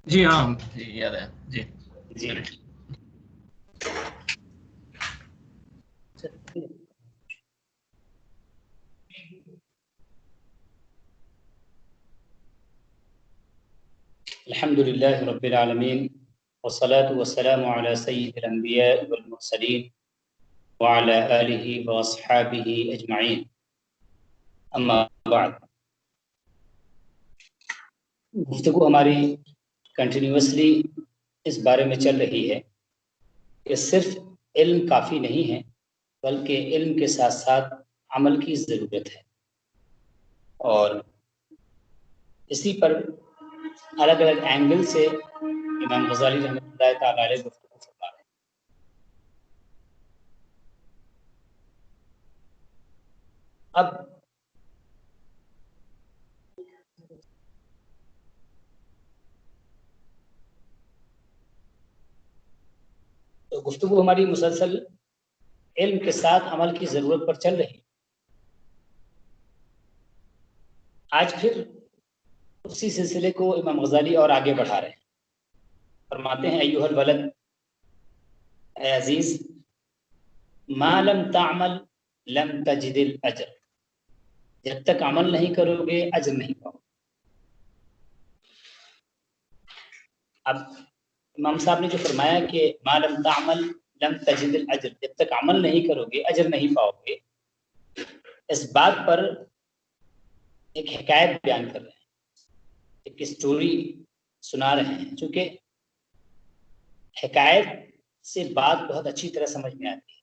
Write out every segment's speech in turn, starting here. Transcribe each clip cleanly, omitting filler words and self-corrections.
جی ہاں جی یاد ہے جی جی الحمد للہ رب العالمین والصلاة والسلام على سید الانبیاء والمرسلین وعلى آلہ واصحابہ اجمعین، اما بعد۔ گفتگو ہماری کنٹینیوسلی اس بارے میں چل رہی ہے کہ صرف علم کافی نہیں ہے، بلکہ علم کے ساتھ ساتھ عمل کی ضرورت ہے، اور اسی پر الگ الگ اینگل سے امام غزالی رحمۃ اللہ تعالی علیہ گفتگو فرما رہے ہیں۔ اب تو گفتگو ہماری مسلسل علم کے ساتھ عمل کی ضرورت پر چل رہی ہے۔ آج پھر اسی سلسلے کو امام غزالی اور آگے بڑھا رہے ہیں، فرماتے ہیں ایھا الولد، اے عزیز، ما لم تعمل لم تجد الاجر، جب تک عمل نہیں کرو گے اجر نہیں پاؤ۔ اب امام صاحب نے جو فرمایا کہ ما لم تعمل لم تجد الاجر، جب تک عمل نہیں کرو گے اجر نہیں پاؤ گے، اس بات پر ایک حکایت بیان کر رہے ہیں، ایک اسٹوری سنا رہے ہیں، چونکہ حکایت سے بات بہت اچھی طرح سمجھ میں آتی ہے۔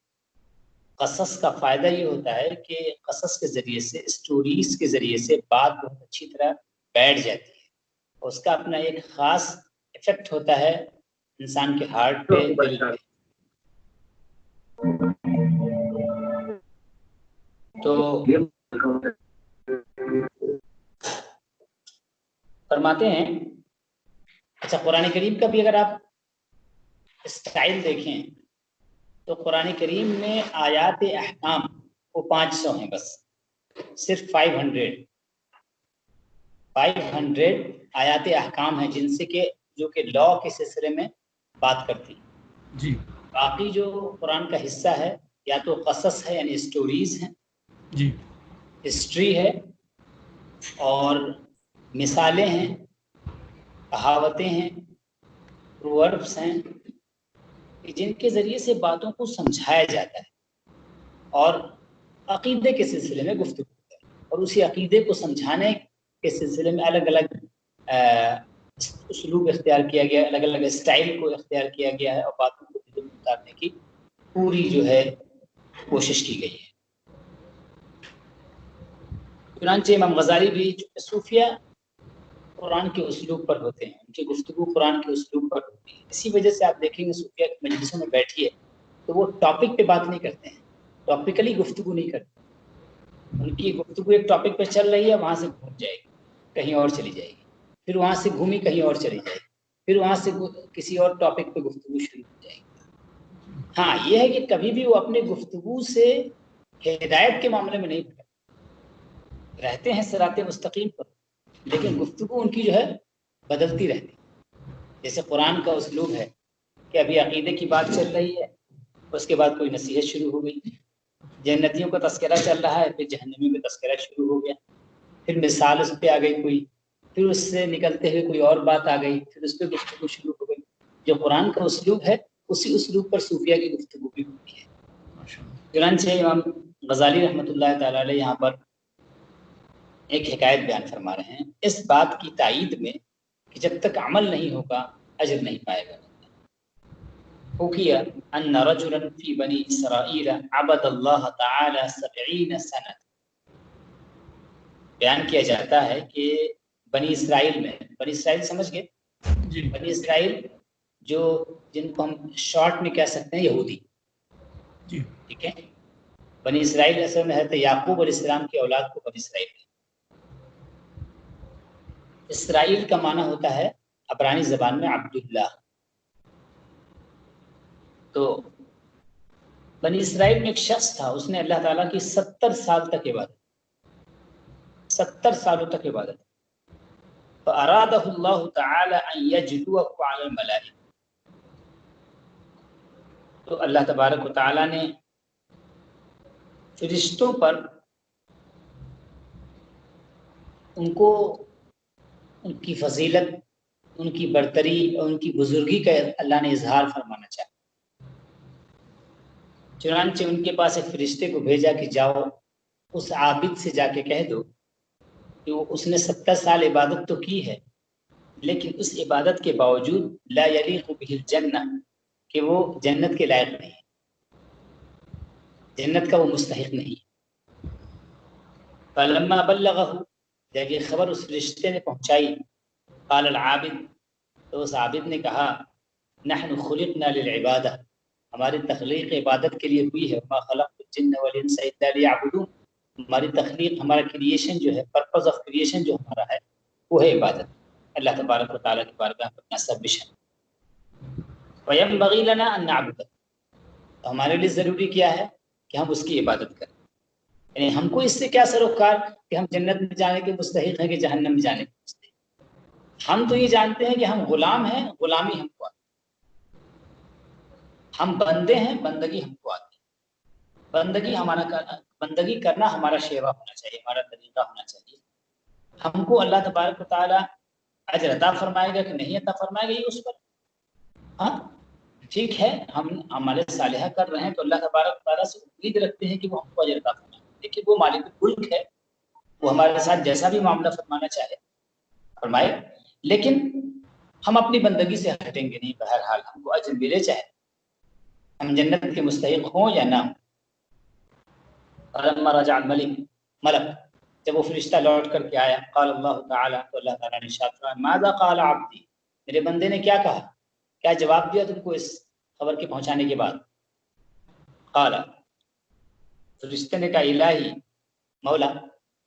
قصص کا فائدہ یہ ہوتا ہے کہ قصص کے ذریعے سے، اسٹوریز کے ذریعے سے بات بہت اچھی طرح بیٹھ جاتی ہے، اور اس کا اپنا ایک خاص افیکٹ ہوتا ہے انسان کے ہارٹ پہ، دل پہ۔ تو فرماتے ہیں، اچھا قرآن کریم کا بھی اگر آپ اسٹائل دیکھیں تو قرآن کریم میں آیات احکام وہ 500 ہیں، بس صرف 500 آیات احکام ہیں جن سے کہ جو کہ لا کے سلسلے میں بات کرتی ہیں۔ جی باقی جو قرآن کا حصہ ہے یا تو قصص ہے یعنی اسٹوریز ہیں، جی ہسٹری ہے، اور مثالیں ہیں، کہاوتیں ہیں، پرووربس ہیں، جن کے ذریعے سے باتوں کو سمجھایا جاتا ہے، اور عقیدے کے سلسلے میں گفتگو ہے، اور اسی عقیدے کو سمجھانے کے سلسلے میں الگ الگ اسلوب اختیار کیا گیا ہے، الگ الگ اسٹائل کو اختیار کیا گیا ہے، اور باتوں کو دل میں اتارنے کی پوری جو ہے کوشش کی گئی ہے۔ چنانچہ امام غزالی بھی صوفیہ قرآن کے اسلوب پر ہوتے ہیں، ان کی گفتگو قرآن کے اسلوب پر ہوتی ہے، اسی وجہ سے آپ دیکھیں گے صوفیہ کی مجلسوں میں بیٹھیے تو وہ ٹاپک پہ بات نہیں کرتے ہیں، ٹاپیکلی گفتگو نہیں کرتے، ان کی گفتگو ایک ٹاپک پہ چل رہی ہے، وہاں سے گھوم جائے گی، کہیں اور چلی جائے گی، پھر وہاں سے گھومی کہیں اور چلی جائے گی، پھر وہاں سے کسی اور ٹاپک پہ گفتگو شروع ہو جائے گی۔ ہاں یہ ہے کہ کبھی بھی وہ اپنے گفتگو سے ہدایت کے معاملے میں نہیں بھٹکتے، رہتے ہیں صراط مستقیم پر، لیکن گفتگو ان کی جو ہے بدلتی رہتی ہے۔ جیسے قرآن کا اسلوب ہے کہ ابھی عقیدے کی بات چل رہی ہے، اس کے بعد کوئی نصیحت شروع ہو گئی، جنتیوں کا تذکرہ چل رہا ہے، پھر جہنمیوں کا تذکرہ شروع ہو گیا، پھر مثال اس پہ آ گئی کوئی، پھر اس سے نکلتے ہوئے کوئی اور بات آ گئی، پھر اس پہ گفتگو شروع ہو گئی۔ جو قرآن کا اسلوب ہے اسی اسلوب پر صوفیہ کی گفتگو بھی ہوتی ہے۔ چنانچہ امام غزالی رحمۃ اللہ تعالی علیہ یہاں پر ایک حکایت بیان فرما رہے ہیں اس بات کی تائید میں کہ جب تک عمل نہیں ہوگا اجر نہیں پائے گا۔ حکي أن رجلا في بني إسرائيل عبد الله تعالى 70 سنة، بیان کیا جاتا ہے کہ بنی اسرائیل میں، بنی اسرائیل سمجھ گئے؟ جی بنی اسرائیل جو جن کو ہم شارٹ میں کہہ سکتے ہیں یہودی، جی ٹھیک ہے؟ بنی اسرائیل اصل میں حضرت یعقوب علیہ السلام کی اولاد کو بنی اسرائیل ہے۔ اسرائیل کا معنی ہوتا ہے عبرانی زبان میں عبداللہ۔ تو بنی اسرائیل میں ایک شخص تھا، اس نے اللہ تعالیٰ کی 70 سال تک عبادت، 70 سالوں تک عبادت، فأرادہ اللہ تعالی ان یجلوہ علی الملائکہ، تو اللہ تبارک و تعالی نے فرشتوں پر ان کو ان کی فضیلت، ان کی برتری اور ان کی بزرگی کا اللہ نے اظہار فرمانا چاہا۔ چنانچہ ان کے پاس ایک فرشتے کو بھیجا کہ جاؤ اس عابد سے جا کے کہہ دو کہ اس نے 70 سال عبادت تو کی ہے، لیکن اس عبادت کے باوجود لا یلیق بہ الجنہ، کہ وہ جنت کے لائق نہیں ہے، جنت کا وہ مستحق نہیں۔ فلما بلغہ، جب یہ خبر اس فرشتے نے پہنچائی، قال العابد، تو اس عابد نے کہا نحن خلقنا للعبادہ، ہماری تخلیق عبادت کے لیے ہوئی ہے، وما خلقت الجن والانس الا لیعبدون، ہماری تخلیق، ہمارا کریشن جو ہے، پرپز آف کریشن جو ہمارا ہے وہ ہے عبادت، اللہ تبارک و تعالیٰ کی بارگاہ میں اپنا سبمشن۔ وَيَنبَغِي لَنَا أَن نَعْبُدَ، تو ہمارے لیے ضروری کیا ہے کہ ہم اس کی عبادت کریں، یعنی ہم کو اس سے کیا سروکار کہ ہم جنت میں جانے کے مستحق ہیں کہ جہنم میں جانے کے مستحق؟ ہم تو یہ جانتے ہیں کہ ہم غلام ہیں، غلامی ہم کو آتی ہے، ہم بندے ہیں، بندگی ہم کو آتی ہے، بندگی کرنا ہمارا شیوا ہونا چاہیے، ہمارا طریقہ ہونا چاہیے۔ ہم کو اللہ تبارک و تعالیٰ اجر عطا فرمائے گا کہ نہیں عطا فرمائے گا یہ اس پر، ہاں ٹھیک ہے، ہم عمل صالحہ کر رہے ہیں تو اللہ تبارک و تعالیٰ سے امید رکھتے ہیں کہ وہ ہم کو اجر عطا فرمائے، لیکن وہ مالک الملک ہے، وہ ہمارے ساتھ جیسا بھی معاملہ فرمانا چاہے فرمائے، لیکن ہم اپنی بندگی سے ہٹیں گے نہیں، بہرحال ہم کو اجر ملے چاہے ہم جنت کے مستحق ہوں یا نہ ہوں۔ فلما رجع الملک، ملک جب وہ فرشتہ لوٹ کر کے آیا، قال اللہ تعالیٰ، تو اللہ تعالیٰ نے ارشاد فرمایا ماذا قال عبدی، میرے بندے نے کیا کہا، کیا جواب دیا تم کو اس خبر کے پہنچانے کے بعد؟ قال، فرشتے نے کہا الہی، مولا،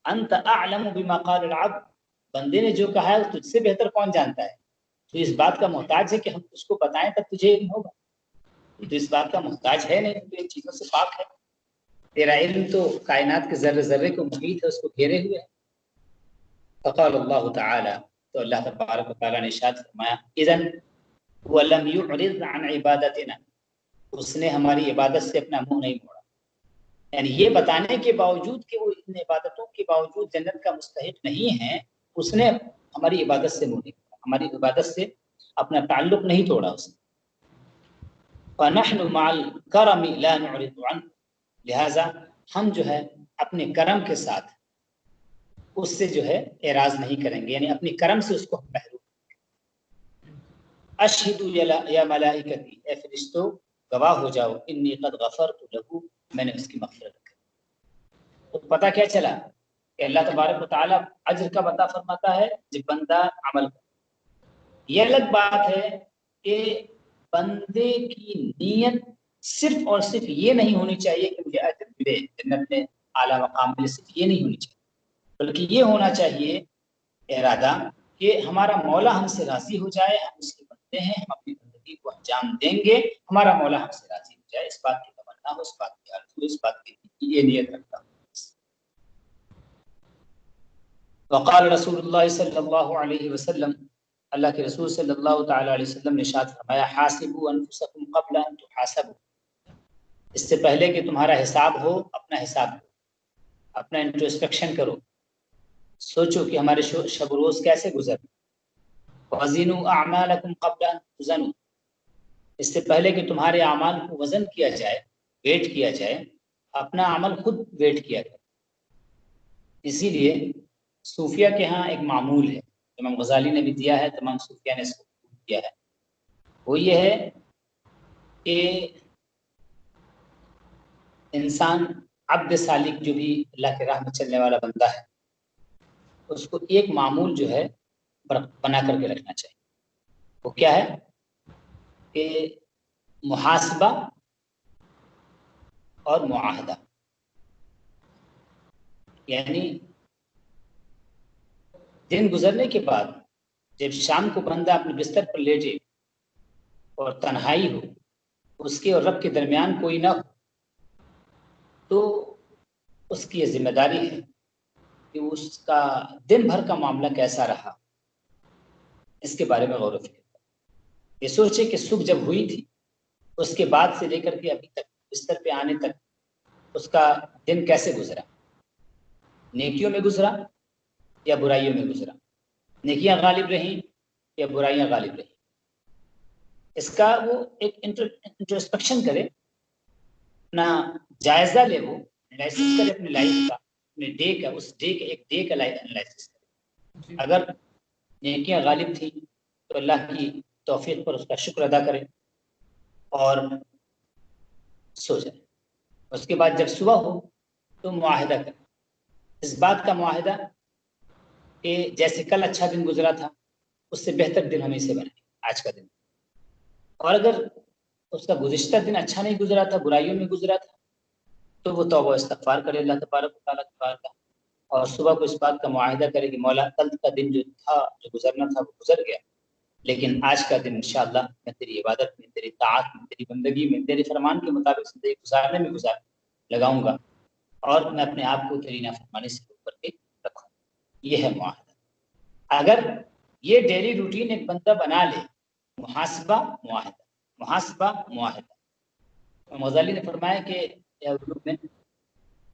انت اعلم بما قال العبد، بندے نے جو کہا ہے تجھ سے بہتر کون جانتا ہے، تو اس بات کا محتاج ہے کہ ہم اس کو بتائیں تب تجھے علم ہوگا، تو اس بات کا محتاج ہے نہیں، تو ان چیزوں سے پاک ہے، تیرا علم تو کائنات کے ذرے ذرے کو محیط ہے، اس کو گھیرے ہوئے ہے۔ فقال اللہ تعالی، تو اللہ تبارک و تعالیٰ نے ارشاد فرمایا اذن ولم يعرض عن عبادتنا، اس نے ہماری عبادت سے اپنا منہ نہیں موڑا، یعنی یہ بتانے کے باوجود کہ وہ ان عبادتوں کے باوجود جنت کا مستحق نہیں ہے، اس نے ہماری عبادت سے منہ نہیں موڑا، ہماری عبادت سے اپنا تعلق نہیں توڑا اس نے۔ فنحن مع الكرم لا نعرض عنه، لہذا ہم جو ہے اپنے کرم کے ساتھ اس سے جو ہے اعراض نہیں کریں گے، یعنی اپنی کرم سے اس کو ہم محروم کریں گے۔ اشہدوا یا ملائکتی، اے فرشتو گواہ ہو جاؤ، انی قد غفرت لہ، میں نے اس کی مغفرت کی۔ تو پتہ کیا چلا کہ اللہ تبارک و تعالیٰ اجر کا عطا فرماتا ہے جب بندہ عمل کرے۔ یہ الگ بات ہے کہ بندے کی نیت صرف اور صرف یہ نہیں ہونی چاہیے کہ مجھے اجر ملے، جنت میں اعلیٰ مقام ملے، صرف یہ نہیں ہونی چاہیے، بلکہ یہ ہونا چاہیے ارادہ کہ ہمارا مولا ہم سے راضی ہو جائے، ہم اس کے بندے ہیں، ہم اپنی بندگی کو انجام دیں گے، ہمارا مولا ہم سے راضی ہو جائے، اس بات کی تمنا ہو، اس بات کی آرزو، اس بات کی یہ نیت رکھتا ہوں۔ وقال رسول اللہ صلی اللہ علیہ وسلم، اللہ کے رسول صلی اللہ تعالی علیہ وسلم نے ارشاد فرمایا حاسبوا انفسکم قبل ان تحاسبوا، اس سے پہلے کہ تمہارا حساب ہو، اپنا حساب ہو، اپنا انٹروسپیکشن کرو، سوچو کہ ہمارے شب روز کیسے گزر۔ وزنوا اعمالکم قبل ان تزنوا، اس سے پہلے کہ تمہارے اعمال کو وزن کیا جائے، ویٹ کیا جائے، اپنا عمل خود ویٹ کیا جائے۔ اسی لیے صوفیہ کے ہاں ایک معمول ہے، امام غزالی نے بھی دیا ہے، تمام صوفیہ نے اس کو دیا ہے، وہ یہ ہے کہ انسان عبد سالک جو بھی اللہ کے راہ میں چلنے والا بندہ ہے، اس کو ایک معمول جو ہے بنا کر کے رکھنا چاہیے۔ وہ کیا ہے کہ محاسبہ اور معاہدہ، یعنی دن گزرنے کے بعد جب شام کو بندہ اپنے بستر پر لیٹے اور تنہائی ہو، اس کے اور رب کے درمیان کوئی نہ ہو، تو اس کی یہ ذمہ داری ہے کہ اس کا دن بھر کا معاملہ کیسا رہا، اس کے بارے میں غور و فکر کریں. یہ سوچے کہ صبح جب ہوئی تھی اس کے بعد سے لے کر کے ابھی تک بستر پہ آنے تک اس کا دن کیسے گزرا، نیکیوں میں گزرا یا برائیوں میں گزرا، نیکیاں غالب رہیں یا برائیاں غالب رہیں. اس کا وہ ایک انٹروسپیکشن کرے، اپنا جائزہ لے، وہ انالائسس کرے اپنی لائف کا، اپنے ڈے کا، اس ڈے کا ایک ڈے کا انالائسس کرے. اگر نیکیاں غالب تھیں تو اللہ کی توفیق پر اس کا شکر ادا کرے اور سو جائے. اس کے بعد جب صبح ہو تو معاہدہ کرے، اس بات کا معاہدہ کہ جیسے کل اچھا دن گزرا تھا اس سے بہتر دن ہم اسے بنائیں آج کا دن. اور اگر اس کا گزشتہ دن اچھا نہیں گزرا تھا، برائیوں میں گزرا تھا، تو وہ توبہ استغفار کرے اللہ تبارک و تعالیٰ کا، اور صبح کو اس بات کا معاہدہ کرے کہ مولا کل کا دن جو تھا، جو گزرنا تھا وہ گزر گیا، لیکن آج کا دن انشاءاللہ میں تیری عبادت میں، تیری طاعت میں، تیری بندگی میں، تیرے فرمان کے مطابق زندگی گزارنے میں لگاؤں گا، اور میں اپنے آپ کو تیری نافرمانی سے روک کر کے رکھوں. یہ ہے معاہدہ. اگر یہ ڈیلی روٹین ایک بندہ بنا لے، محاسبہ معاہدہ، محاسبہ معاہدہ. غزالی نے فرمایا کہ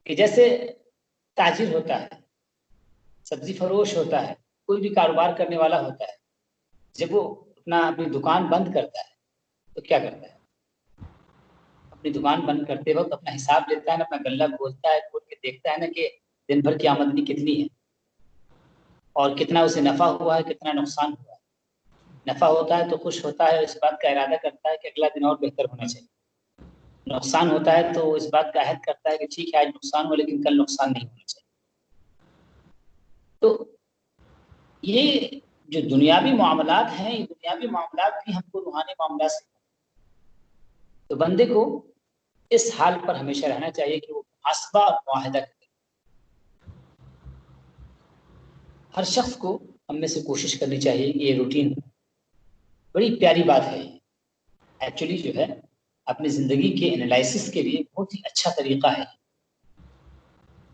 جیسے تاجر ہوتا ہے، سبزی فروش ہوتا ہے، کوئی بھی کاروبار کرنے والا ہوتا ہے، جب وہ اپنی دکان بند کرتا ہے تو کیا کرتا ہے؟ اپنی دکان بند کرتے وقت اپنا حساب لیتا ہے نا، اپنا غلہ کھولتا ہے، کھول کے دیکھتا ہے نا کہ دن بھر کی آمدنی کتنی ہے اور کتنا اسے نفع ہوا ہے، کتنا نقصان ہوا ہے. نفع ہوتا ہے تو خوش ہوتا ہے، اس بات کا ارادہ کرتا ہے کہ اگلا دن اور بہتر ہونا چاہیے. نقصان ہوتا ہے تو اس بات کا عہد کرتا ہے کہ ٹھیک ہے آج نقصان ہوا لیکن کل نقصان نہیں ہونا چاہیے. تو یہ جو دنیاوی معاملات ہیں، یہ دنیاوی معاملات بھی ہم کو روحانی معاملات سے، تو بندے کو اس حال پر ہمیشہ رہنا چاہیے کہ وہ محاسبہ اور معاہدہ کرے. ہر شخص کو ہم میں سے کوشش کرنی چاہیے کہ یہ روٹین، بڑی پیاری بات ہے، ایکچولی جو ہے اپنی زندگی کے انالائسس کے لیے بہت ہی اچھا طریقہ ہے.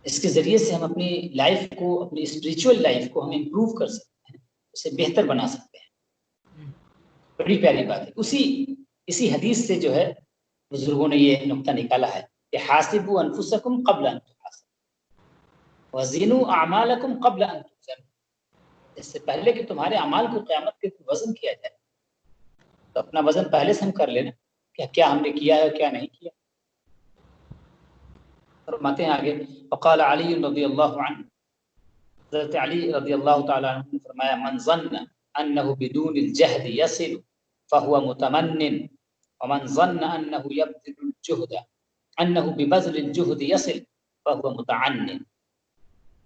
اس کے ذریعے سے ہم اپنی لائف کو، اپنی اسپریچول لائف کو ہم امپروو کر سکتے ہیں، اسے بہتر بنا سکتے ہیں. بڑی پیاری بات ہے. اسی حدیث سے جو ہے بزرگوں نے یہ نقطہ نکالا ہے کہ حاسبوا انفسکم قبل ان تحاسبوا وزنوا اعمالکم قبل ان توزنوا. اس سے پہلے کہ تمہارے اعمال کو قیامت کے وزن کیا جائے تو اپنا وزن پہلے سے ہم کر لینا کہ کیا ہم نے کیا ہے اور کیا نہیں کیا. فرماتے ہیں آگے، وقال علی رضی اللہ عنہ، حضرت علی رضی اللہ تعالی عنہ نے فرمایا، من ظن انه بدون الجهد يصل فهو متمن ومن ظن انه يبذل الجهد انه ببذل الجهد يصل فهو متعنن.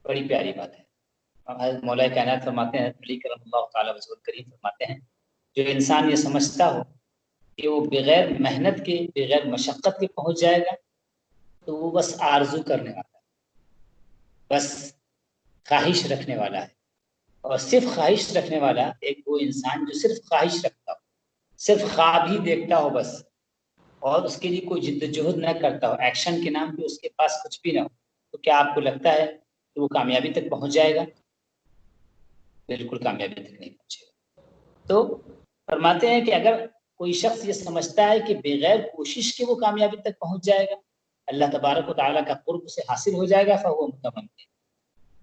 بڑی پیاری بات ہے. حضرت مولا کائنات فرماتے ہیں، علی کرم اللہ تعالی وجہ الکریم فرماتے ہیں، جو انسان یہ سمجھتا ہو کہ وہ بغیر محنت کے، بغیر مشقت کے پہنچ جائے گا، تو وہ بس آرزو کرنے والا ہے، بس خواہش رکھنے والا ہے. اور صرف خواہش رکھنے والا ایک وہ انسان جو صرف خواہش رکھتا ہو، صرف خواب ہی دیکھتا ہو بس، اور اس کے لیے کوئی جد و جہد نہ کرتا ہو، ایکشن کے نام پہ اس کے پاس کچھ بھی نہ ہو، تو کیا آپ کو لگتا ہے کہ وہ کامیابی تک پہنچ جائے گا؟ بالکل کامیابی تک نہیں پہنچے گا. تو فرماتے ہیں کہ اگر کوئی شخص یہ سمجھتا ہے کہ بغیر کوشش کے وہ کامیابی تک پہنچ جائے گا، اللہ تبارک و تعالیٰ کا قرب سے حاصل ہو جائے گا، فهو متمن،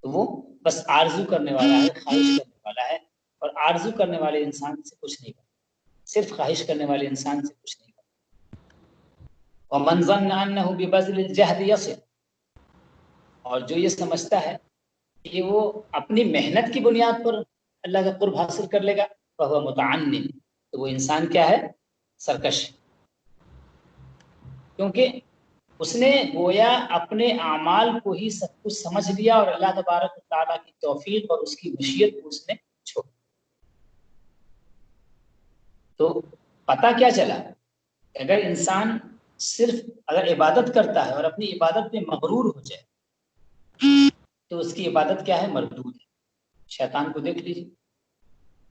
تو وہ بس آرزو کرنے والا ہے، خواہش کرنے والا ہے. اور آرزو کرنے والے انسان سے کچھ نہیں کرتا، صرف خواہش کرنے والے انسان سے کچھ نہیں کرتا. ومن ظن انه ببذل الجهد يصل، اور جو یہ سمجھتا ہے کہ وہ اپنی محنت کی بنیاد پر اللہ کا قرب حاصل کر لے گا، فهو متعنن، تو وہ انسان کیا ہے؟ سرکش. کیونکہ اس نے گویا اپنے اعمال کو ہی سب کچھ سمجھ لیا اور اللہ تبارک و تعالیٰ کی توفیق اور اس کی مشیت کو اس نے چھوڑ. تو پتہ کیا چلا؟ اگر انسان صرف اگر عبادت کرتا ہے اور اپنی عبادت میں مغرور ہو جائے تو اس کی عبادت کیا ہے؟ مردود ہے. شیطان کو دیکھ لیجیے،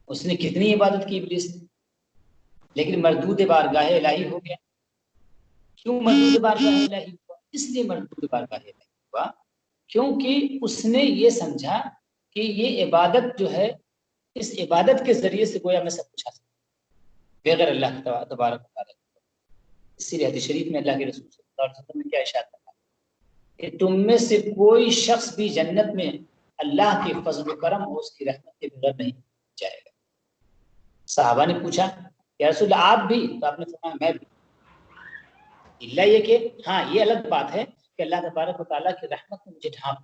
اس نے کتنی عبادت کی ابلیس نے، لیکن مردود بارگاہ الہی ہو گیا. کیوں مردود بارگاہ الہی ہوا؟ اس لیے مردود بارگاہ الہی ہوا کیونکہ اس نے یہ سمجھا کہ یہ عبادت جو ہے اس عبادت کے ذریعے سے گویا میں سب کچھ حاصل بغیر اللہ تبارک و تعالیٰ. اسی لیے حدیث شریف میں اللہ کے رسول صلی اللہ علیہ وسلم نے کیا ارشاد فرمایا کہ تم میں سے کوئی شخص بھی جنت میں اللہ کے فضل و کرم اور اس کی رحمت کے بغیر نہیں جائے گا. صحابہ نے پوچھا یا رسول اللہ آپ بھی؟ تو آپ نے فرمایا میں بھی. اللہ یہ کہ ہاں یہ الگ بات ہے کہ اللہ تبارک و تعالیٰ کی رحمت میں مجھے ڈھانپ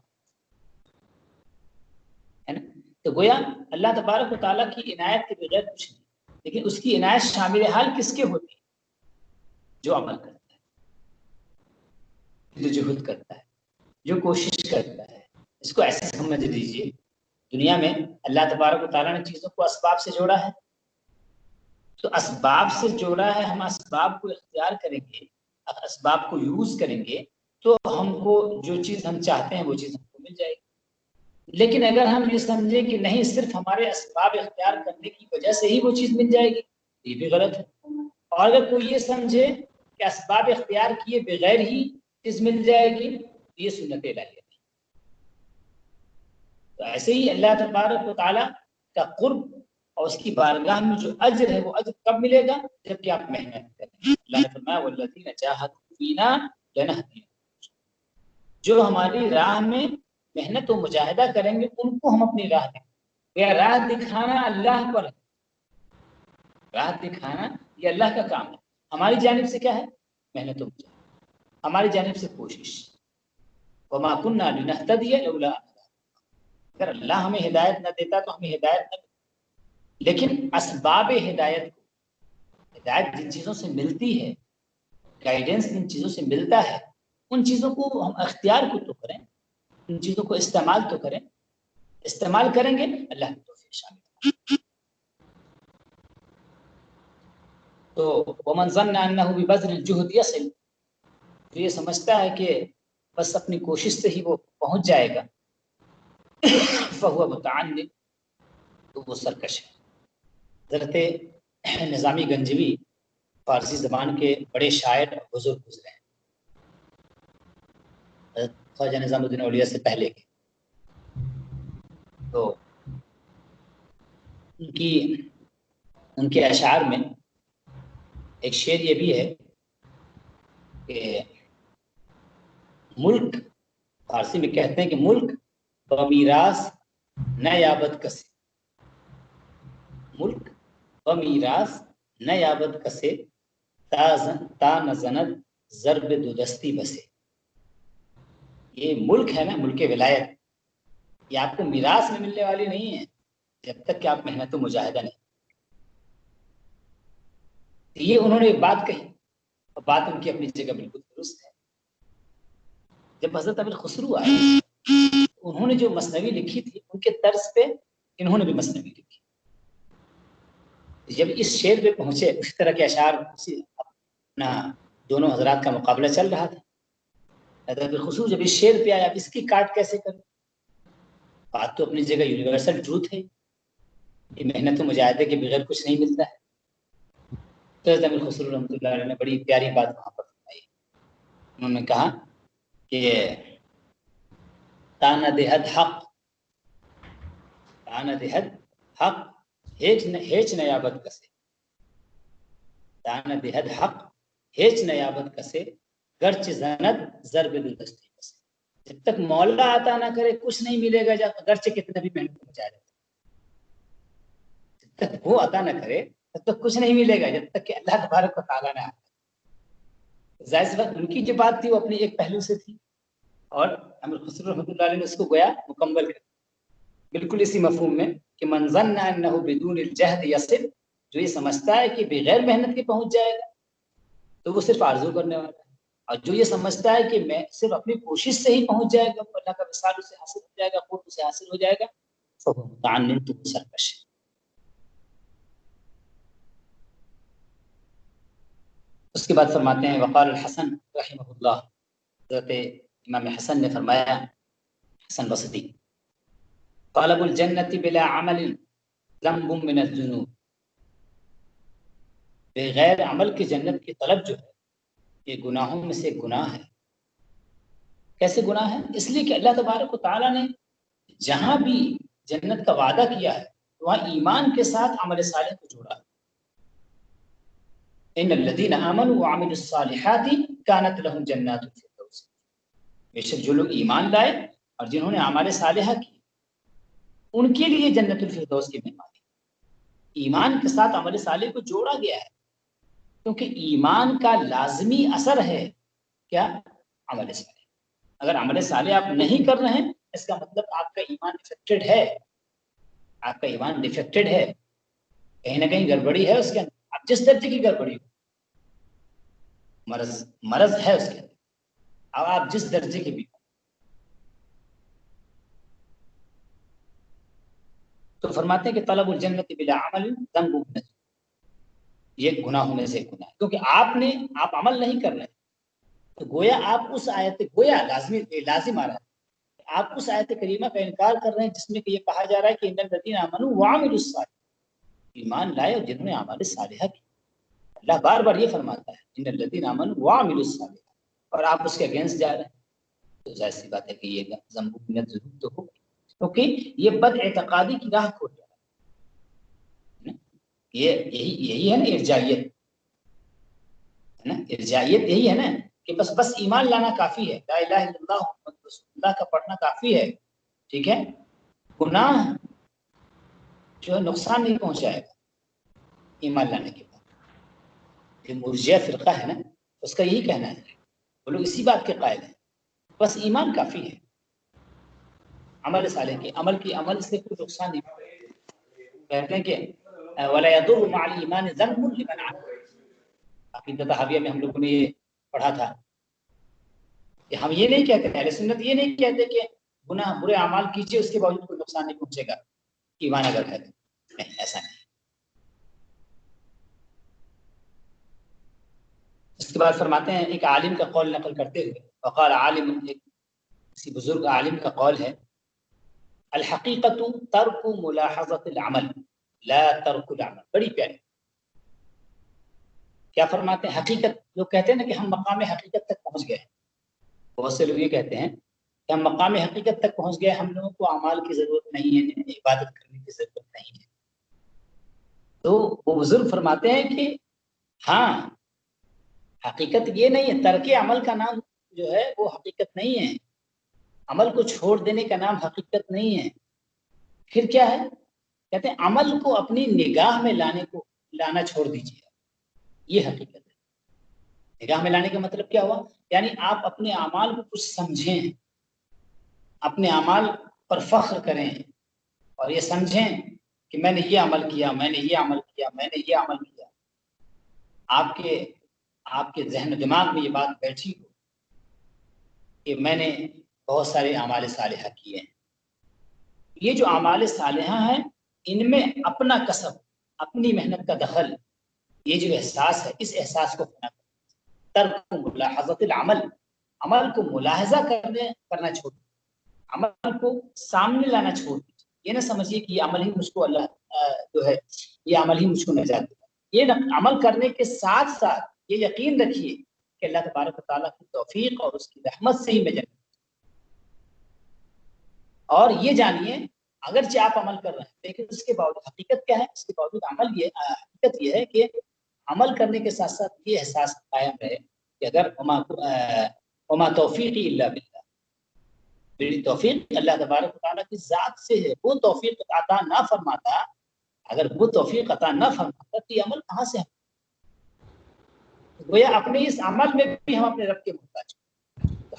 ہے نا. تو گویا اللہ تبارک و تعالیٰ کی عنایت کے بغیر کچھ نہیں, لیکن اس کی عنایت شامل حال کس کے ہوتی ہے؟ جو عمل کرتا ہے, جو جہد کرتا ہے, جو کوشش کرتا ہے. اس کو ایسے سمجھ لیجیے دنیا میں اللہ تبارک و تعالیٰ نے چیزوں کو اسباب سے جوڑا ہے, تو اسباب سے جوڑا ہے, ہم اسباب کو اختیار کریں گے, اسباب کو یوز کریں گے تو ہم کو جو چیز ہم چاہتے ہیں وہ چیز ہم کو مل جائے گی. لیکن اگر ہم یہ سمجھیں کہ نہیں صرف ہمارے اسباب اختیار کرنے کی وجہ سے ہی وہ چیز مل جائے گی, یہ بھی غلط ہے. اور اگر کوئی یہ سمجھے کہ اسباب اختیار کیے بغیر ہی چیز مل جائے گی, یہ سنت الہیہ. تو ایسے ہی اللہ تبارک و تعالیٰ کا قرب اور اس کی بارگاہ میں جو اجر ہے وہ اجر کب ملے گا؟ جب کہ آپ محنت کریں. اللہ نے فرمایا والذین جاہدوا فینا لنہدینہم, جو ہماری راہ میں محنت و مجاہدہ کریں گے ان کو ہم اپنی راہ دیں گے. راہ دکھانا اللہ پر ہے, راہ دکھانا یہ اللہ کا کام ہے. ہماری جانب سے کیا ہے؟ محنت و مجاہدہ, ہماری جانب سے کوشش. وما كنا لنهتدي لولا, اگر اللہ ہمیں ہدایت نہ دیتا تو ہمیں ہدایت نہ دیتا. لیکن اسباب ہدایت کو, ہدایت جن چیزوں سے ملتی ہے, گائیڈنس جن چیزوں سے ملتا ہے, ان چیزوں کو ہم اختیار کو تو کریں, ان چیزوں کو استعمال تو کریں. استعمال کریں گے اللہ کی توفیق شامل. تو ومن ظن انہ ببذل الجہد یصل, تو یہ سمجھتا ہے کہ بس اپنی کوشش سے ہی وہ پہنچ جائے گا, فہو متعنت, تو وہ سرکش ہے. حضرت نظامی گنجوی فارسی زبان کے بڑے شاعر اور بزرگ گزرے ہیں, خواجہ نظام الدین اولیاء سے پہلے کے. تو ان کے اشعار میں ایک شعر یہ بھی ہے کہ ملک, فارسی میں کہتے ہیں کہ ملک بمیراث نہ یابد کسے, ملک بمیراث نہ یابد کسے, تا نزند ضرب دو دستی بسے. یہ ملک ہے نا, ملک ولایت, یہ آپ کو میراث میں ملنے والی نہیں ہے جب تک کہ آپ محنت و مجاہدہ نہیں. یہ انہوں نے ایک بات کہی, اور بات ان کی اپنی جگہ بالکل درست ہے. جب حضرت امیر خسرو آئے, انہوں نے جو مثنوی لکھی تھی ان کے طرز پہ انہوں نے بھی مثنوی لکھی. جب اس شعر پہ پہنچے, اس طرح کے اشعار, اپنا دونوں حضرات کا مقابلہ چل رہا تھا. حضرت امیر خسرو جب اس شعر پہ آیا, اب اس کی کاٹ کیسے کریں؟ بات تو اپنی جگہ یونیورسل ٹروتھ ہے, یہ محنت و مجاہدے کے بغیر کچھ نہیں ملتا ہے. تو حضرت امیر خسرو رحمۃ اللہ علیہ نے بڑی پیاری بات وہاں پر فرمائی. انہوں نے کہا کہ تانا دہد حق, تانا دہد حق ہیچ نیابت کسے, تانا دہد حق ہیچ نیابت کسے, گرچ زند ضرب دو دستی کسے. جب تک مولا عطا نہ کرے کچھ نہیں ملے گا, گرچہ کتنا بھی محنت ہو جائے. جب تک وہ عطا نہ کرے تب تک کچھ نہیں ملے گا, جب تک کہ اللہ تبارک و تعالیٰ نے. ظاہر سی بات ان کی جو بات تھی وہ اپنی ایک پہلو سے تھی, اور امیر خسرو رحمۃ اللہ علیہ نے اس کو گویا مکمل کر بالکل اسی مفہوم میں کہ من ظن انہ بدون الجہد یصل, جو یہ سمجھتا ہے کہ بغیر محنت کے پہنچ جائے گا تو وہ صرف آرزو کرنے والا ہے. اور جو یہ سمجھتا ہے کہ میں صرف اپنی کوشش سے ہی پہنچ جائے گا, اللہ کا وصال اسے حاصل ہو جائے گا, قرب اسے حاصل ہو جائے گا, فہو متعنت, تو سرکش ہے. اس کے بعد فرماتے ہیں وقال الحسن رحمہ اللہ, حضرت امام حسن نے فرمایا, حسن بصری, طلب الجنت بلا عمل ذنب من الذنوب, بغیر عمل کی جنت کی طلب جو ہے یہ گناہوں میں سے ایک گناہ ہے. کیسے گناہ ہے؟ اس لیے کہ اللہ تبارک و تعالیٰ نے جہاں بھی جنت کا وعدہ کیا ہے وہاں ایمان کے ساتھ عمل صالح کو جوڑا. ان الذین آمنوا وعملوا الصالحات كانت لهم جنات الفردوس. بے شک جو لوگ ایمان لائے اور جنہوں نے اعمال صالحہ کی ان کے لیے جنت الفردوس کی مہمانی. ایمان کے ساتھ عمل صالح کو جوڑا گیا ہے کیونکہ ایمان کا لازمی اثر ہے کیا؟ عمل صالح. اگر عمل صالح آپ نہیں کر رہے ہیں اس کا مطلب آپ کا ایمان ڈیفیکٹڈ ہے. آپ کا ایمان ڈیفیکٹڈ ہے, کہیں نہ کہیں گڑبڑی ہے اس کے اندر. آپ جس درجے کی گڑبڑی ہو, مرض ہے اس کے اندر, اب آپ جس درجے کی بھی ہو. تو فرماتے ہیں کہ طلب الجنت بلا عمل ذنب من الذنوب, یہ گناہوں میں سے ایک گناہ ہے کیونکہ آپ عمل نہیں کر رہے ہیں. تو گویا آپ اس آیت, گویا لازم آ رہا ہے, آپ اس آیت کریمہ کا انکار کر رہے ہیں جس میں کہ یہ کہا جا رہا ہے کہ ان الذین آمنوا وعملوا الصالحات, ایمان لائے اور جنہوں نے اعمال صالحہ کی. اللہ بار بار یہ فرماتا ہے ان الذین آمنوا وعملوا الصالحات, اور آپ اس کے اگینسٹ جا رہے ہیں. تو ظاہر سی بات ہے کہ یہ ذنب من الذنوب تو ہوگی, کیونکہ یہ بد اعتقادی کی راہ کھول جا رہا ہے. یہی ہے نا ارجائیت, ہے نا ارجائیت, یہی ہے نا کہ بس ایمان لانا کافی ہے, لا الہ الا اللہ محمد رسول اللہ کا پڑھنا کافی ہے, ٹھیک ہے. گناہ جو ہے نقصان نہیں پہنچائے گا ایمان لانے کے بعد. جو مرجیہ فرقہ ہے نا اس کا یہی کہنا ہے, وہ لوگ اسی بات کے قائل ہیں بس ایمان کافی ہے. عمل صالح کے عمل سے کوئی نقصان نہیں پہنچے. کہتے ہیں کہ ولا يضر مع الايمان ذنب لمن عمل. عقیدۃ طحاویہ میں ہم لوگوں نے یہ پڑھا تھا کہ ہم یہ نہیں کہتے, اہل سنت یہ نہیں کہتے کہ گناہ برے اعمال کیجیے اس کے باوجود کوئی نقصان نہیں پہنچے گا ایمان اگر ہے. نہیں, ایسا نہیں. اس کے بعد فرماتے ہیں ایک عالم کا قول نقل کرتے ہوئے, وقال عالم, ایک کسی بزرگ عالم کا قول ہے, الحقیقت ترک ملاحظۃ العمل لا ترک العمل. بڑی پیاری. کیا فرماتے ہیں؟ حقیقت, لوگ کہتے ہیں نا کہ ہم مقام حقیقت تک پہنچ گئے. بہت سے لوگ یہ کہتے ہیں کہ ہم مقام حقیقت تک پہنچ گئے, ہم لوگوں کو اعمال کی ضرورت نہیں ہے, عبادت کرنے کی ضرورت نہیں ہے. تو وہ بزرگ فرماتے ہیں کہ ہاں, حقیقت یہ نہیں ہے. ترک عمل کا نام جو ہے وہ حقیقت نہیں ہے, عمل کو چھوڑ دینے کا نام حقیقت نہیں ہے. پھر کیا ہے؟ کہتے ہیں عمل کو اپنی نگاہ میں لانا چھوڑ دیجیے, یہ حقیقت ہے. نگاہ میں لانے کا مطلب کیا ہوا؟ یعنی آپ اپنے اعمال کو کچھ سمجھیں, اپنے اعمال پر فخر کریں اور یہ سمجھیں کہ میں نے یہ عمل کیا, میں نے یہ عمل کیا, میں نے یہ عمل کیا. آپ کے ذہن و دماغ میں یہ بات بیٹھی ہو کہ میں نے بہت سارے اعمال صالحہ کیے ہیں. یہ جو اعمال صالحہ ہیں ان میں اپنا کسب, اپنی محنت کا دخل, یہ جو احساس ہے اس احساس کو فنا ترک ملاحظۃ العمل, عمل کو ملاحظہ کرنا چھوڑ, عمل کو سامنے لانا چھوڑ دیجیے. یہ نہ سمجھیے کہ یہ عمل ہی مجھ کو اللہ جو ہے یہ عمل ہی مجھ کو نجات دے گا. یہ عمل کرنے کے ساتھ ساتھ یہ یقین رکھیے کہ اللہ تبارک و تعالیٰ کی توفیق اور اس کی رحمت سے ہی میں جنت. اور یہ جانیے اگرچہ آپ عمل کر رہے ہیں لیکن اس کے باوجود حقیقت کیا ہے؟ اس کے باوجود حقیقت یہ ہے کہ عمل کرنے کے ساتھ ساتھ یہ احساس قائم رہے کہ اگر وما توفیقی الا باللہ, میری توفیق اللہ تبارک و تعالیٰ کی ذات سے ہے. وہ توفیق عطا نہ فرماتا, اگر وہ توفیق عطا نہ فرماتا تو یہ عمل کہاں سے ہے؟ گویا اپنے اس عمل میں بھی ہم اپنے رب کے محتاج ہیں.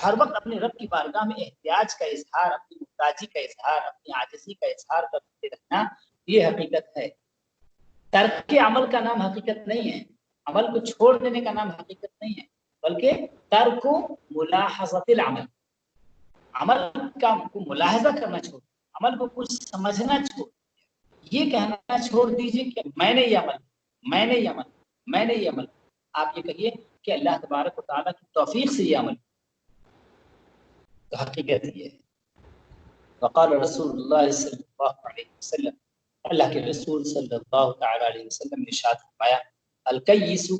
ہر وقت اپنے رب کی بارگاہ میں احتیاج کا اظہار, اپنی محتاجی کا اظہار, اپنی عاجزی کا اظہار کرتے رہنا یہ حقیقت ہے. ترک عمل کا نام حقیقت نہیں ہے, عمل کو چھوڑ دینے کا نام حقیقت نہیں ہے, بلکہ ترک ملاحظۃ العمل, عمل کا ملاحظہ کرنا چھوڑ, عمل کو کچھ سمجھنا چھوڑ, یہ کہنا چھوڑ دیجیے کہ میں نے یہ عمل. آپ یہ کہیے کہ اللہ تبارک و تعالیٰ کی توفیق سے یہ عمل, تو حقیقت یہ ہے. وقال رسول اللہ صلی اللہ علیہ وسلم, اللہ کے رسول صلی اللہ تعالی علیہ وسلم نے ارشاد فرمایا, الکیس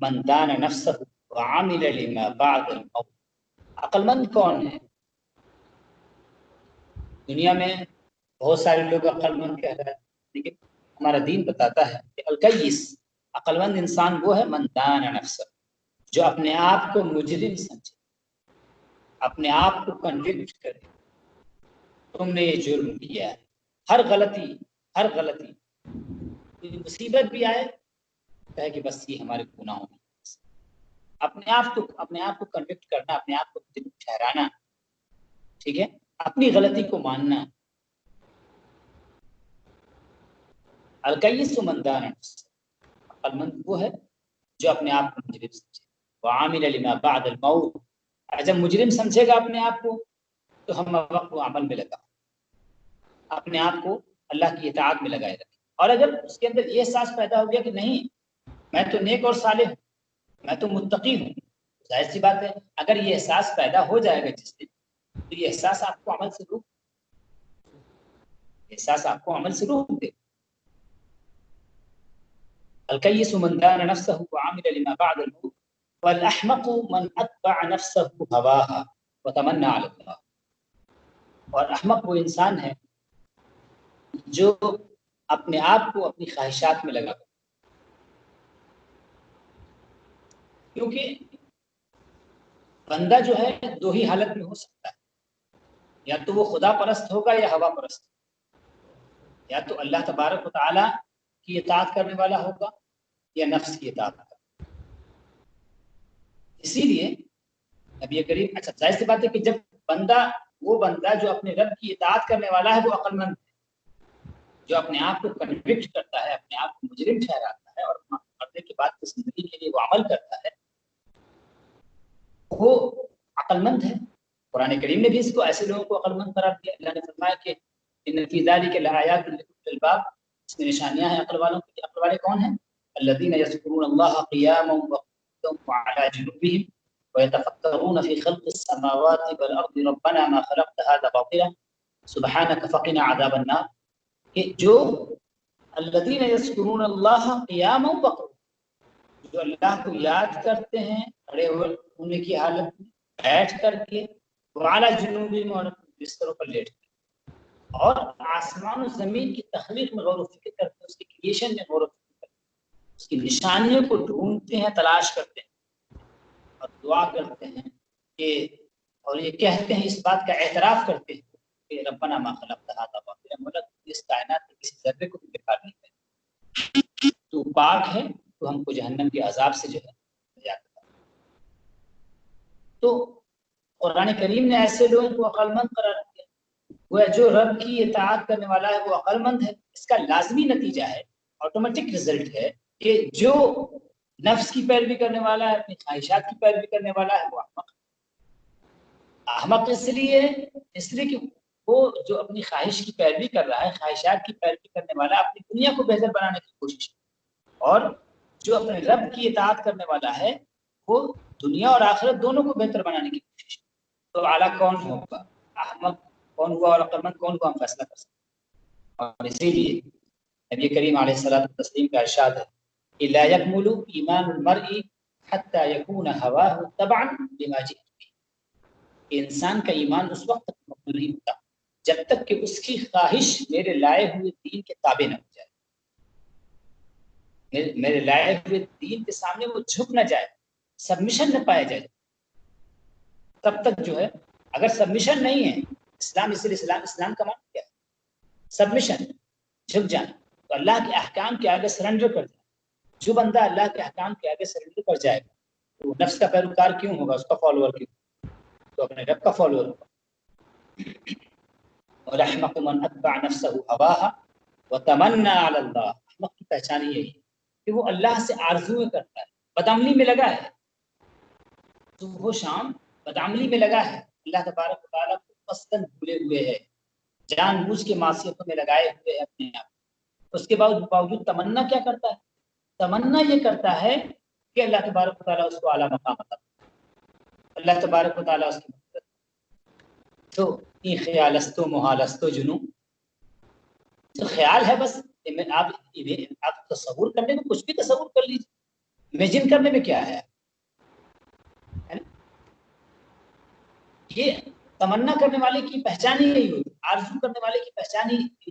من دان نفسہ وعمل لما بعد الموت. عقل مند کون ہے؟ دنیا میں بہت سارے لوگ عقل مند کہہ رہے ہیں, لیکن ہمارا دین بتاتا ہے کہ الکیس عقل مند انسان وہ ہے من دان نفسہ، جو اپنے آپ کو مجرم سمجھے، اپنے آپ کو کنوکٹ کرے تم نے یہ جرم کیا ہے۔ ہر غلطی کوئی مصیبت بھی آئے کہے کہ بس یہ ہمارے گناہوں میں، اپنے آپ کو کنوکٹ کرنا، اپنے آپ کو مجرم ٹھہرانا، ٹھیک ہے، اپنی غلطی کو ماننا۔ الکیس من دان نفسہ، عقل مند وہ ہے جو اپنے آپ کو مجرم سمجھے، وعامل لما بعد الموت، جب مجرم سمجھے گا اپنے آپ کو تو ہم وقت کو عمل میں لگا، اپنے آپ کو اللہ کی اطاعت میں لگائے رکھے۔ اور اگر اس کے اندر یہ احساس پیدا ہو گیا کہ نہیں میں تو نیک اور صالح ہوں، میں تو متقی ہوں، ظاہر سی بات ہے اگر یہ احساس پیدا ہو جائے گا جس دن، تو یہ احساس آپ کو عمل سے روک دے۔ الکیس من دان نفسه وعمل لما بعد الموت والاحمق من اتبع نفسه هواها وتمنى على الله، اور احمق وہ انسان ہے جو اپنے آپ کو اپنی خواہشات میں لگا کر، کیونکہ بندہ جو ہے دو ہی حالت میں ہو سکتا ہے، یا تو وہ خدا پرست ہوگا یا ہوا پرست، یا تو اللہ تبارک و تعالی کی اطاعت کرنے والا ہوگا یا نفس کی اطاعت کرنے والا۔ اسی لیے نبی کریم، اچھا ظاہر سی بات ہے کہ جب وہ بندہ جو اپنے رب کی اطاعت کرنے والا ہے وہ عقل مند ہے، جو اپنے آپ کو کنوکٹ کرتا ہے، اپنے آپ کو مجرم ٹھہراتا ہے اور مرنے کے بعد کی زندگی کے لیے وہ عمل کرتا ہے، وہ عقل مند ہے۔ قرآن کریم نے بھی اس کو ایسے لوگوں کو عقل مند قرار دیا۔ اللہ نے فرمایا کہ ان فی ذلک لآیات لأولی الالباب، اس میں نشانیاں ہیں عقل والوں کی۔ عقل والے کون ہیں؟ الذین یذکرون اللہ قیاما وقعودا وعلی جنوبہم ويتفكرون في خلق السماوات والأرض ربنا ما خلقت هذا باطلا سبحانك فقنا عذاب النار، کہ جو الذین یذکرون اللہ قیاما وقعودا، جو اللہ کو یاد کرتے ہیں کھڑے ہونے کی حالت میں، بیٹھ کر کے، وعلی جنوبہم، اور بستروں پر لیٹ کر، اور آسمان و زمین کی تخلیق میں غور و فکر کرتے ہیں، اس کی کریشن میں غور و فکر کرتے ہیں، اس کی نشانیوں کو ڈھونڈتے ہیں، تلاش کرتے ہیں اور دعا کرتے ہیں کہ، اور یہ کہتے ہیں، اس بات کا اعتراف کرتے ہیں کہ ربنا ما خلقت هذا باطلا، مولا اس کائنات کے کسی ذرے کو بھی بیکار نہیں کرتا، تو پاک ہے، تو ہم کو جہنم کے عذاب سے جو ہے نجات عطا۔ تو قرآن کریم نے ایسے لوگوں کو عقل مند قرار دیا۔ وہ جو رب کی اطاعت کرنے والا ہے وہ عقل مند ہے۔ اس کا لازمی نتیجہ ہے، آٹومیٹک رزلٹ ہے کہ جو نفس کی پیروی کرنے والا ہے، اپنی خواہشات کی پیروی کرنے والا ہے، وہ احمق اس لیے کہ وہ جو اپنی خواہش کی پیروی کر رہا ہے، خواہشات کی پیروی کرنے والا اپنی دنیا کو بہتر بنانے کی کوشش، اور جو اپنے رب کی اطاعت کرنے والا ہے وہ دنیا اور آخرت دونوں کو بہتر بنانے کی کوشش۔ تو اعلیٰ کون ہوگا، احمق کون ہوا اور عقل مند کون ہوا، ہم فیصلہ کر سکتے ہیں۔ اور اسی لیے نبی کریم علیہ الصلوۃ والتسلیم کا ارشاد ہے کہ لا يكمل ایمان المرء حتى يكون هواه تبعا لما جئت به، کہ انسان کا ایمان اس وقت تک مکمل نہیں ہوتا جب تک کہ اس کی خواہش میرے لائے ہوئے دین کے تابع نہ ہو جائے، میرے لائے ہوئے دین کے سامنے وہ جھک نہ جائے، سبمیشن نہ پایا جائے، تب تک جو ہے، اگر سبمیشن نہیں ہے، اسلام کا معنی کیا ہے؟ سبمیشن، جھک جانا، تو اللہ کے احکام کے آگے سرنڈر کر جانا۔ جو بندہ اللہ کے احکام کے آگے سرنڈر کر جائے گا تو وہ نفس کا پیروکار کیوں ہوگا، اس کا فالوور کیوں، تو اپنے رب کا فالوور ہوگا۔ وَالْأَحْمَقُ مَنْ أَتْبَعَ نَفْسَهُ هَوَاهَا وَتَمَنَّى عَلَى اللَّهِ، احمق کی پہچان یہی ہے کہ وہ اللہ سے آرزویں کرتا ہے، بدعملی میں لگا ہے، صبح و شام بدعملی میں لگا ہے، اللہ تبارک و تعالیٰ کو قصداً بھولے ہوئے ہے، جان بوجھ کے معصیتوں میں لگائے ہوئے ہے اپنے آپ۔ اس کے باوجود تمنا کیا کرتا ہے؟ تمنا یہ کرتا ہے کہ اللہ تبارک و تعالیٰ اس کو اعلیٰ مقام عطا کرے، اللہ تبارک و تعالیٰ اس کی مدد۔ تو این خیال است و محال است و جنوں، تو خیال ہے بس، آپ تصور کرنے میں کچھ بھی تصور کر لیجیے، امیجن کرنے میں کیا ہے نا؟ یہ تمنا کرنے والے کی پہچان ہی نہیں ہوتی، آرزو کرنے والے کی پہچان ہی نہیں ہوتی۔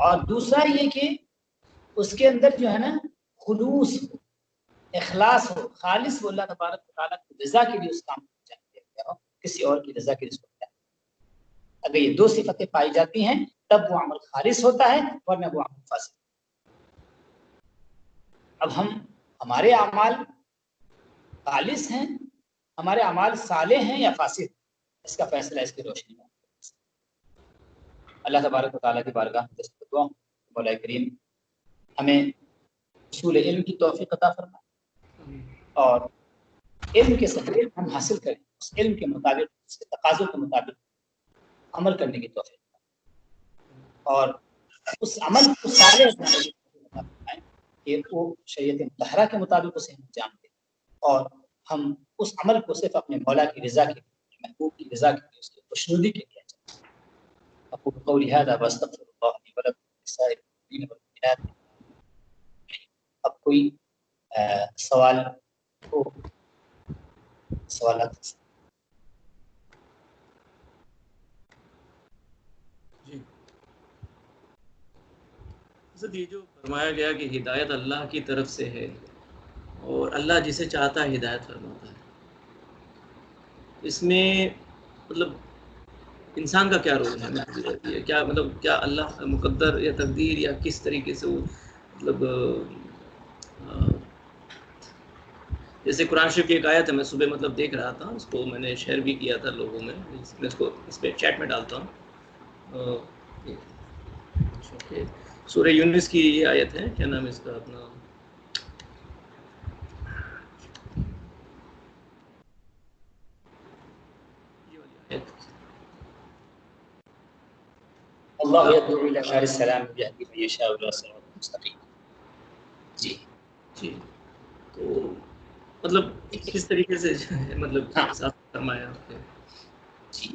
اور دوسرا یہ کہ اس کے اندر جو ہے نا خلوص ہو، اخلاص ہو، خالص وہ اللہ تبارک و تعالیٰ کی رضا کے لیے اس کام کو چاہتے ہیں اور کسی اور کی رضا کے لیے اس کو چاہتے ہیں۔ اگر یہ دو صفتیں پائی جاتی ہیں تب وہ عمل خالص ہوتا ہے ورنہ وہ عمل فاسد۔ اب ہمارے اعمال خالص ہیں، ہمارے اعمال صالح ہیں یا فاسد، اس کا فیصلہ اس کی روشنی میں۔ اللہ تبارک و تعالیٰ کی بارگاہ میں دستخط دعا مولا کریم ہمیں اصول علم کی توفیق عطا فرمائے اور علم کے صحیح علم ہم حاصل کریں، اس علم کے مطابق، اس کے تقاضوں کے مطابق عمل کرنے کی توفیق اور اس عمل کو صالح بنانے کی توفیق عطا فرمائے کہ وہ شریعت مطہرہ کے مطابق اسے ہم انجام دیں اور ہم اس عمل کو صرف اپنے مولا کی رضا کے لیے، محبوب کی رضا کے لیے، اس کی خوشنودی کے لیے انجام دیں۔ اقول قولی هذا واستغفر الله لي ولكم ولسائر المؤمنين والمؤمنات۔ اب کوئی سوال ہو، سوالات؟ جی حضرت، یہ جو فرمایا گیا کہ ہدایت اللہ کی طرف سے ہے اور اللہ جسے چاہتا ہے ہدایت فرماتا ہے، اس میں مطلب انسان کا کیا رول ہے؟ کیا مطلب کیا اللہ مقدر یا تقدیر یا کس طریقے سے وہ مطلب جیسے قرآن شریف کی ایک آیت ہے، میں صبح مطلب دیکھ رہا تھا، اس کو میں نے شیئر بھی کیا تھا لوگوں میں، میں اس کو اس پہ چیٹ میں ڈالتا ہوں۔ سورہ یونس کی یہ آیت ہے، کیا نام ہے اس کا اپنا، یہ والی آیت، اللہ یدعو الی دار السلام یہدی من یشاء الی صراط مستقیم۔ جی جی، تو مطلب کس طریقے سے مطلب صاف فرمایا آپ نے؟ جی،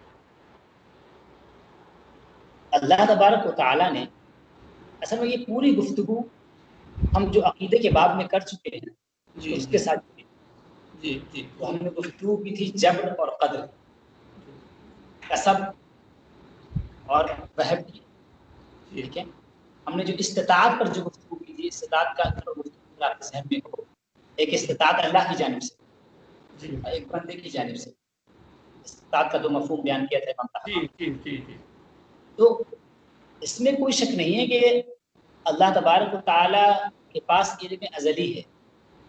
اللہ تبارک و تعالیٰ نے اصل میں یہ پوری گفتگو ہم جو عقیدے کے باب میں کر چکے ہیں جی اس کے ساتھ جی جی تو ہم نے گفتگو کی تھی جبر اور قدر، کسب اور وہب کی، ٹھیک ہے۔ ہم نے جو استطاعت پر جو گفتگو کی تھی، استطاعت کا گفتگو آپ کے ذہن میں ہو، ایک استطاعت اللہ کی جانب سے اور ایک بندے کی جانب سے، استطاعت کا دو مفہوم بیان کیا تھا امام طحاوی۔ تو اس میں کوئی شک نہیں ہے کہ اللہ تبارک و تعالیٰ کے پاس علم ازلی ہے،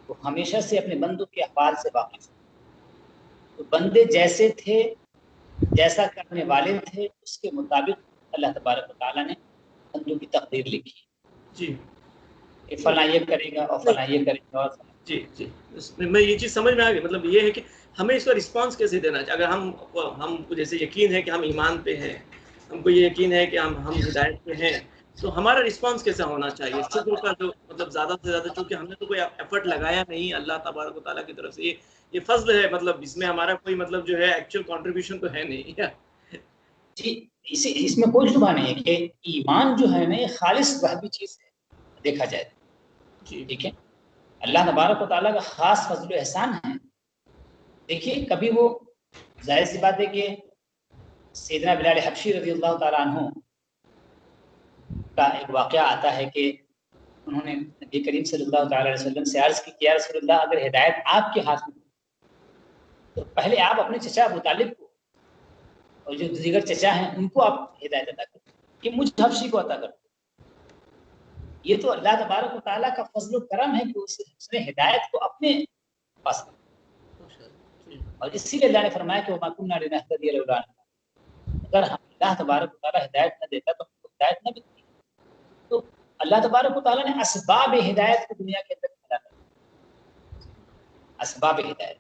وہ ہمیشہ سے اپنے بندوں کے احوال سے واقف ہے۔ تو بندے جیسے تھے، جیسا کرنے والے تھے، اس کے مطابق اللہ تبارک و تعالیٰ نے بندوں کی تقدیر لکھی جی کہ فلاں یہ کرے گا اور فلاں یہ کرے گا اور فلاں۔ جی جی، اس میں یہ چیز سمجھ میں آ گئی، مطلب یہ ہے کہ ہمیں اس کا رسپانس کیسے دینا چاہیے؟ اگر ہم کو جیسے یقین ہے کہ ہم ایمان پہ ہیں، ہم کو یہ یقین ہے کہ ہم ہدایت پہ ہیں، تو ہمارا رسپانس کیسا ہونا چاہیے؟ شکر کا جو مطلب زیادہ سے زیادہ، چونکہ ہم نے تو کوئی ایفرٹ لگایا نہیں، اللہ تبارک و تعالیٰ کی طرف سے یہ فضل ہے، مطلب اس میں ہمارا کوئی مطلب جو ہے ایکچوئل کنٹریبیوشن تو ہے نہیں۔ جی، اس میں کوئی شبہ نہیں ہے کہ ایمان جو ہے نا یہ خالص وحبی چیز ہے دیکھا جائے، ٹھیک ہے۔ اللہ تبارک و تعالیٰ کا خاص فضل و احسان ہے۔ دیکھیے کبھی وہ ظاہر سی بات ہے کہ سیدنا بلال حبشی رضی اللہ تعالیٰ عنہ کا ایک واقعہ آتا ہے کہ انہوں نے نبی کریم صلی اللہ تعالیٰ علیہ وسلم سے عرض کی کہ یا رسول اللہ، اگر ہدایت آپ کے ہاتھ میں تو پہلے آپ اپنے چچا ابو طالب کو اور جو دیگر چچا ہیں ان کو آپ ہدایت عطا کریں کہ مجھ حبشی کو عطا کریں۔ یہ تو اللہ تبارک و تعالیٰ کا فضل و کرم ہے کہ اس نے ہدایت کو اپنے پاس، اور اسی لیے اللہ نے فرمایا کہ وَمَا كُنَّا لِنَهْتَدِيَ لَوْلَا أَنْ هَدَانَا اللَّهُ۔ اگر اللہ تبارک و تعالیٰ ہدایت نہ دیتا تو ہم کو ہدایت نہ ملتی۔ تو اللہ تبارک و تعالیٰ نے اسباب ہدایت کو دنیا کے اندر پھیلا کر، اسباب ہدایت،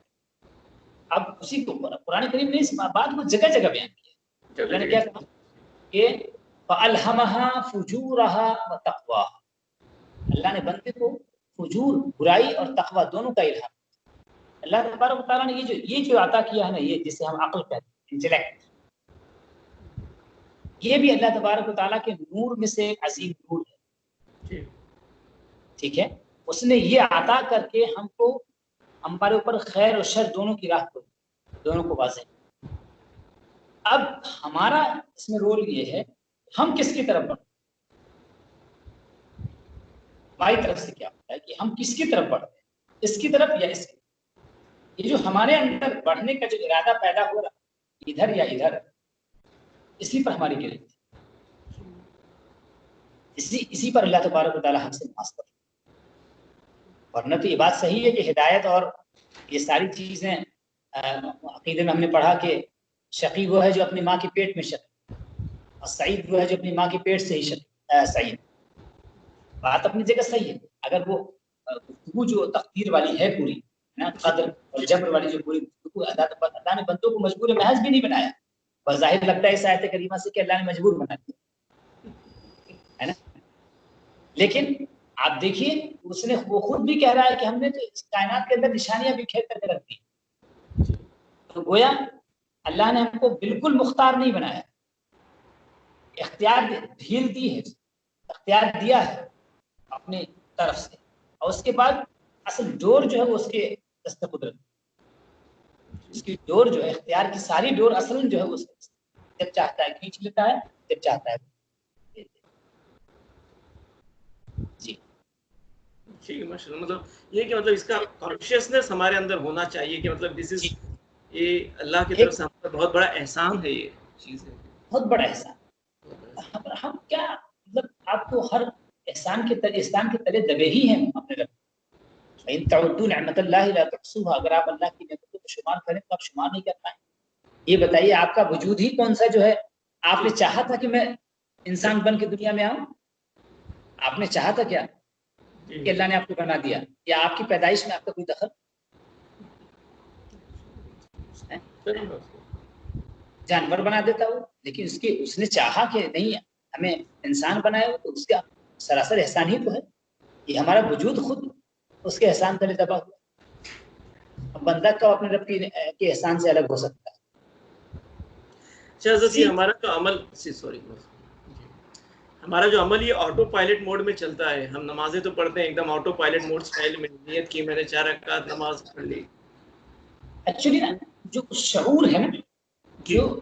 اب اسی کو قرآن کریم نے اس بات کو جگہ جگہ بیان کیا۔ اللہ نے کیا کہا کہ فَأَلْهَمَهَا فُجُورَهَا وَتَقْوَاهَا، اللہ نے بندے کو فجور، برائی اور تقوی دونوں کا الہام۔ اللہ تبارک و تعالیٰ نے یہ جو عطا کیا ہے نا، یہ جسے ہم عقل کہتے ہیں، انٹلیکٹ، یہ بھی اللہ تبارک و تعالیٰ کے نور میں سے ایک عظیم نور ہے، ٹھیک ہے۔ اس نے یہ عطا کر کے ہم کو، ہمارے اوپر خیر اور شر دونوں کی راہ کو، دونوں کو واضح۔ اب ہمارا اس میں رول یہ ہے ہم کس کی طرف بڑھیں۔ ہماری طرف سے کیا ہوتا ہے کہ ہم کس کی طرف بڑھتے ہیں, اس کی طرف یا اس کی. یہ جو ہمارے اندر بڑھنے کا جو ارادہ پیدا ہو رہا ہے ادھر یا ادھر, اسی پر ہماری گرفت ہے, اسی پر اللہ تبارک و تعالیٰ ہم سے نماز پڑھ. ورنہ تو یہ بات صحیح ہے کہ ہدایت اور یہ ساری چیزیں عقیدے میں ہم نے پڑھا کہ شقی وہ ہے جو اپنی ماں کے پیٹ میں شقی, اور سعید وہ ہے جو اپنی ماں کے پیٹ سے ہی سعید. بات اپنی جگہ صحیح ہے. اگر وہ گفتگو جو تقدیر والی ہے پوری نا, قدر اور جبر والی جو پوری گفتگو, اللہ نے بندوں کو مجبور محض بھی نہیں بنایا. بظاہر لگتا ہے اس آیت کریمہ سے کہ اللہ نے مجبور بنا دیا ہے نا, لیکن آپ دیکھیے اس نے وہ خود بھی کہہ رہا ہے کہ ہم نے تو اس کائنات کے اندر نشانیاں بھی کھیل کر کے رکھ دی. تو گویا اللہ نے ہم کو بالکل مختار نہیں بنایا, اختیار ڈھیل دی ہے, اختیار دیا ہے اپنی طرف سے, اور اس کے بعد اصل ڈور جو ہے وہ اس کے دست قدرت, اس کی ڈور جو ہے اختیار کی ساری ڈور اصل جو ہے وہ جب چاہتا ہے کھینچ لیتا ہے, جب چاہتا ہے. جی ٹھیک ہے, ماشاء اللہ. مطلب یہ کہ مطلب اس کا کانشیسنیس ہمارے اندر ہونا چاہیے کہ مطلب دس از, یہ اللہ کی طرف سے ہمارا بہت بڑا احسان ہے, یہ چیز ہے بہت بڑا احسان. ہم کیا مطلب آپ کو ہر احسان کے تلے دبے ہی ہیں اپنے رب. ان تعدوا نعمت اللہ لا تحصوها, اگر آپ اللہ کی نعمتوں کو شمار کریں تو آپ شمار نہیں کر پائیں. یہ بتائیے آپ کا وجود ہی کون سا جو ہے, آپ نے چاہا تھا کہ میں انسان بن کے دنیا میں آؤں؟ آپ نے چاہا تھا کیا کہ اللہ نے آپ کو بنا دیا, یا آپ کی پیدائش میں آپ کا کوئی دخل؟ جانور بنا دیتا ہو, لیکن اس نے چاہا کہ نہیں ہمیں انسان بنایا ہو, تو اس کا سراسر احسان ہی تو ہے. یہ ہمارا وجود خود اس کے احسان تلے دبا ہوا. بندہ کا اپنے رب کے احسان سے الگ ہو سکتا ہے. ہمارا جو عمل ہمارا جو عمل یہ آٹو پائلٹ موڈ میں چلتا ہے. ہم نمازیں تو پڑھتے ہیں ایک دم آٹو پائلٹ موڈ سٹائل میں, نیت کی میں نے 4 رکعت نماز پڑھ لی. ایکچولی نا جو شعور ہے نا, جو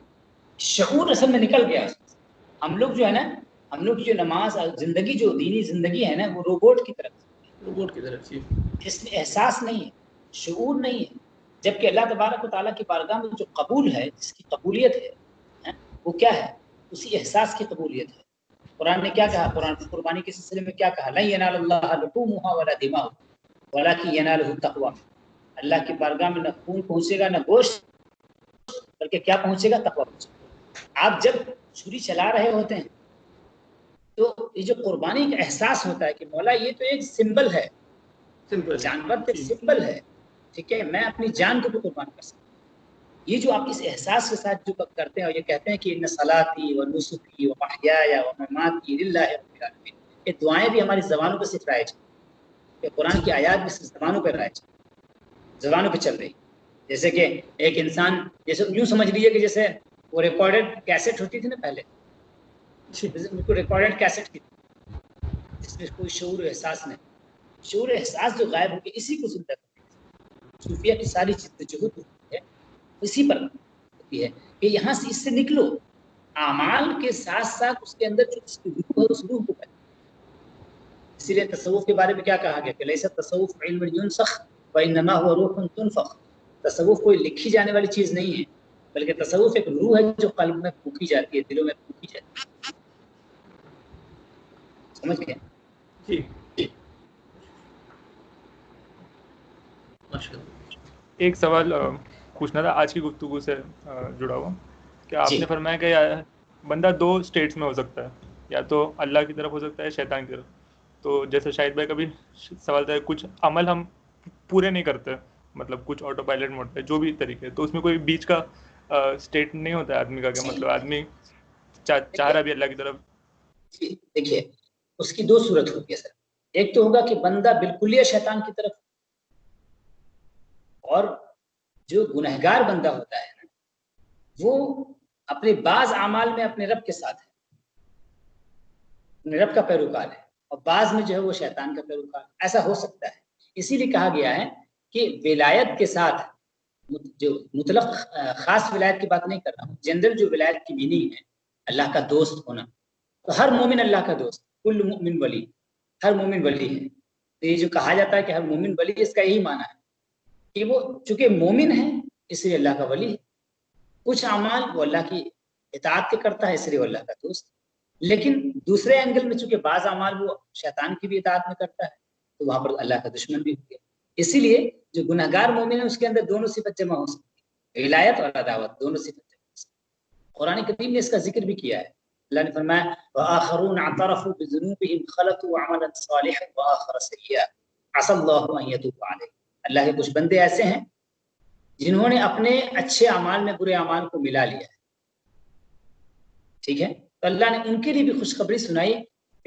شعور اصل میں نکل گیا. ہم لوگ جو ہے نا, ہم لوگ کی جو نماز زندگی, جو دینی زندگی ہے نا, وہ روبوٹ کی طرف سے اس میں احساس نہیں ہے, شعور نہیں ہے. جبکہ اللہ تبارک و تعالیٰ کی بارگاہ میں جو قبول ہے, جس کی قبولیت ہے, وہ کیا ہے؟ اسی احساس کی قبولیت ہے. قرآن نے کیا کہا؟ قرآن قربانی کے سلسلے میں کیا کہا؟ لن ینال اللہ لحومها ولا دماؤها ولکن ینالہ التقوی. اللہ کی بارگاہ میں نہ خون پہنچے گا نہ گوشت, بلکہ کیا پہنچے گا؟ تقوی پہنچے گا. آپ جب چھری چلا رہے ہوتے ہیں تو یہ جو قربانی کا احساس ہوتا ہے کہ مولا یہ تو ایک سمبل ہے, جانور تو ایک سمبل ہے, ٹھیک ہے, میں اپنی جان کو بھی قربان کر سکتا ہوں. یہ جو آپ اس احساس کے ساتھ جو کرتے ہیں, اور یہ کہتے ہیں کہ ان صلاتی و نسکی و محیای و مماتی للہ رب العالمین, یہ دعائیں بھی ہماری زبانوں پہ صرف رائج ہیں, کہ قرآن کی آیات بھی صرف زبانوں پہ رائج ہیں, زبانوں پہ چل رہی. جیسے کہ ایک انسان, جیسے یوں سمجھ لیجیے کہ جیسے وہ ریکارڈڈ کیسٹ ہوتی تھی نا پہلے, ریکارڈڈ کیسٹ کی, جس میں کوئی شعور و احساس نہیں. شعور و احساس جو غائب ہو گیا, اسی کو زندہ کرتی ہے. صوفیہ کی ساری جدوجہد ہوتی ہے اسی پر ہوتی ہے کہ یہاں سے اس سے نکلو, اعمال کے ساتھ ساتھ اس کے اندر جو اس کی روح ہے اس روح کو پہلے. اسی لیے تصوف کے بارے میں کیا کہا گیا کہ لیس التصوف علم ينسخ وانما هو روح تنفخ. تصوف کوئی لکھی جانے والی چیز نہیں ہے, بلکہ تصوف ایک روح ہے جو قلب میں پھونکی جاتی ہے, دلوں میں پھونکی جاتی ہے. سمجھ گئے؟ جی. ایک سوال پوچھنا تھا آج کی گفتگو سے جڑا ہوا, کہ آپ نے فرمایا کہ بندہ 2 اسٹیٹس میں ہو سکتا ہے, یا تو اللہ کی طرف ہو سکتا ہے, شیطان کی طرف. تو جیسے شاہد بھائی کا بھی سوال تھا, کچھ عمل ہم پورے نہیں کرتے, مطلب کچھ آٹو پائلٹ موڈ پہ جو بھی طریقے, تو اس میں کوئی بیچ کا اسٹیٹ نہیں ہوتا ہے آدمی کا, کہ مطلب آدمی چاہ رہا بھی اللہ کی طرف. دیکھیے اس کی 2 صورت ہوتی ہے سر. ایک تو ہوگا کہ بندہ بالکل ہی شیطان کی طرف, اور جو گنہگار بندہ ہوتا ہے نا, وہ اپنے بعض اعمال میں اپنے رب کے ساتھ ہے, اپنے رب کا پیروکار ہے, اور بعض میں جو ہے وہ شیطان کا پیروکار. ایسا ہو سکتا ہے. اسی لیے کہا گیا ہے کہ ولایت کے ساتھ, جو مطلق خاص ولایت کی بات نہیں کر رہا ہوں, جنرل جو ولایت کی میننگ ہے اللہ کا دوست ہونا, تو ہر مومن اللہ کا دوست, کل مؤمن ولی. ہر مومن ولی ہے. تو یہ جو کہا جاتا ہے کہ ہر مومن ولی، اس کا یہی معنی ہے کہ وہ چونکہ مومن ہے اس لیے اللہ کا ولی ہے. کچھ اعمال وہ اللہ کی اطاعت کے کرتا ہے اس لیے وہ اللہ کا دوست. لیکن دوسرے اینگل میں چونکہ بعض اعمال وہ شیطان کی بھی اطاعت میں کرتا ہے تو وہاں پر اللہ کا دشمن بھی ہو گیا. اسی لیے جو گناہ گار مومن ہے اس کے اندر دونوں صفت جمع ہو سکتی ہے، ولایت اور عداوت دونوں صفت جمع ہو سکتی ہے. قرآن کریم نے اس کا ذکر بھی کیا ہے. اللہ نے فرمایا وآخرون اعترفوا بذنوبهم خلطوا عملا صالحا وآخر سیئا عسى الله ان يتوب عليهم. اللہ کے کچھ بندے ایسے ہیں جنہوں نے اپنے اچھے اعمال میں برے اعمال کو ملا لیا ہے. ٹھیک ہے، تو اللہ نے ان کے لیے بھی خوشخبری سنائی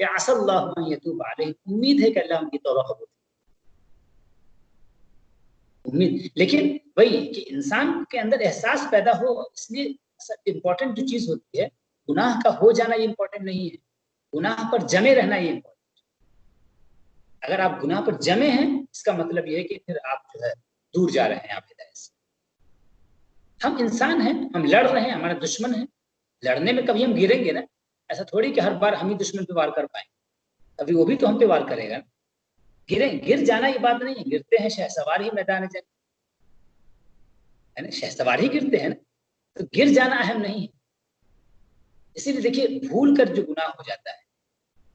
کہ عسى الله ان يتوب عليهم. امید ہے کہ اللہ ان کی توبہ قبول کرے. امید. لیکن وہی کہ انسان کے اندر احساس پیدا ہو، اس لیے امپورٹنٹ جو چیز ہوتی ہے گناہ کا ہو جانا یہ امپورٹنٹ نہیں ہے، گناہ پر جمے رہنا یہ امپورٹنٹ. اگر آپ گناہ پر جمے ہیں اس کا مطلب یہ ہے کہ پھر آپ جو ہے دور جا رہے ہیں آپ ہدایت سے. ہم انسان ہیں، ہم لڑ رہے ہیں، ہمارا دشمن ہے. لڑنے میں کبھی ہم گریں گے نا، ایسا تھوڑی کہ ہر بار ہم ہی دشمن پہ وار کر پائیں. کبھی وہ بھی تو ہم پہ وار کرے گا. گر جانا یہ بات نہیں ہے. گرتے ہیں شہ سوار ہی میدان جنگ ہے نا، شہ سوار ہی گرتے ہیں نا، تو گر جانا اہم نہیں ہے. اسی لیے دیکھیے بھول کر جو گناہ ہو جاتا ہے،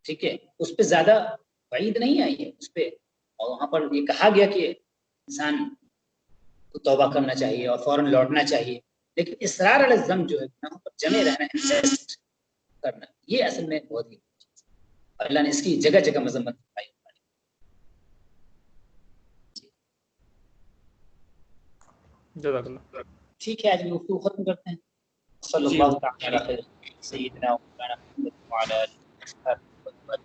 ٹھیک ہے، اس پہ زیادہ وعید نہیں آئی ہے اس پہ. اور وہاں پر یہ کہا گیا کہ انسان کو توبہ کرنا چاہیے اور فوراً لوٹنا چاہیے. لیکن اصرار علی الذنب جو ہے گناہوں پر جمے رہنا، انسسٹ کرنا، یہ اصل میں بہت ہی چیز ہے. اللہ نے اس کی جگہ جگہ مذمت فرمائی. جزاک اللہ. ٹھیک ہے، آج گفتگو ختم کرتے ہیں. صلی اللہ تعالی علی سیدنا و مولانا محمد وعلی آلہ وصحبہ.